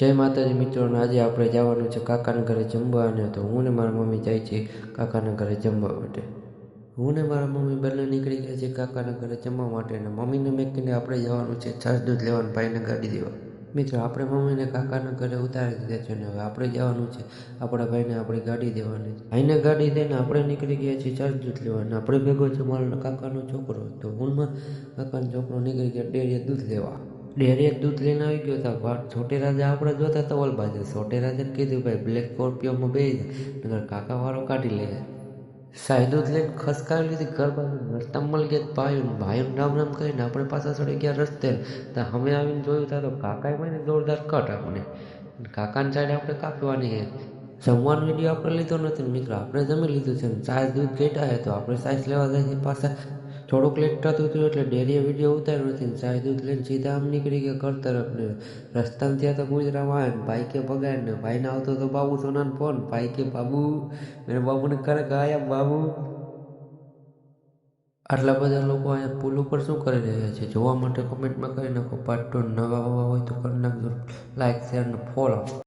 જય માતાજી મિત્રો, આજે આપણે જવાનું છે કાકાના ઘરે જમવા. અને તો હું ને મારા મમ્મી જાય છે કાકાના ઘરે જમવા માટે. હું ને મારા મમ્મી બંને નીકળી ગયા છે કાકાના ઘરે જમવા માટે. અને મમ્મીને મેં કહીને આપણે જવાનું છે છાશ દૂધ લેવાનું, ભાઈને ગાડી દેવા. મિત્રો, આપણે મમ્મીને કાકાના ઘરે ઉતારી દીધા છે અને હવે આપણે જવાનું છે આપણા ભાઈને આપણી ગાડી દેવાની. ભાઈને ગાડી દઈને આપણે નીકળી ગયા છીએ છાશ દૂધ લેવા. આપણે ભેગો છે મારો કાકાનો છોકરો. તો હું કાકાનો છોકરો નીકળી ગયા ડેરીએ દૂધ લેવા. ડેરીએ દૂધ લઈને આવી ગયો હતા. છોટે રાજા આપણે જોતા તવલ બાજુ. છોટે રાજાને કીધું, ભાઈ બ્લેક સ્કોર્પિયોમાં બેસી જાય નગર કાકા વાળો કાઢી લે. સાય દૂધ લઈને ખસકાવી લીધી. ઘર બાજુ રસ્તામાં મળી ગયા ભાઈઓને રામ રામ કહીને આપણે પાછા ચડી ગયા રસ્તે. ત્યાં અમે આવીને જોયું ત્યાં તો કાકાએ મને જોરદાર કટ આપણે. કાકાની સાઈડ આપણે કાપવાની છે. જમવાનો વિડીયો આપણે લીધો નથી ને મિત્રો, આપણે જમી લીધું છે ને સાસ દૂધ ઘેટા છે. તો આપણે સાસ લેવા જઈએ પાછા. થોડુંક લેટ થતું હતું એટલે ડેરીએ વિડીયો ઉતાર્યો નથી ને સાસ દૂધ લઈને સીધા આમ નીકળી ગયા ઘર તરફ. ને રસ્તામાં ત્યાં તો ગુજરાતમાં આવે ને ભાઈ કે ભગાય ને ભાઈને આવતો તો બાબુ સોનાનો ફોન. ભાઈ કે બાબુ, મેં બાબુને કરે ગયા બાબુ. આટલા બધા લોકો અહીંયા પુલ ઉપર શું કરી રહ્યા છે જોવા માટે કમેન્ટમાં કરી નાખો. પાર્ટ 2 નવા હોય તો કરી નાખજો લાઈક, શેર ને ફોલો.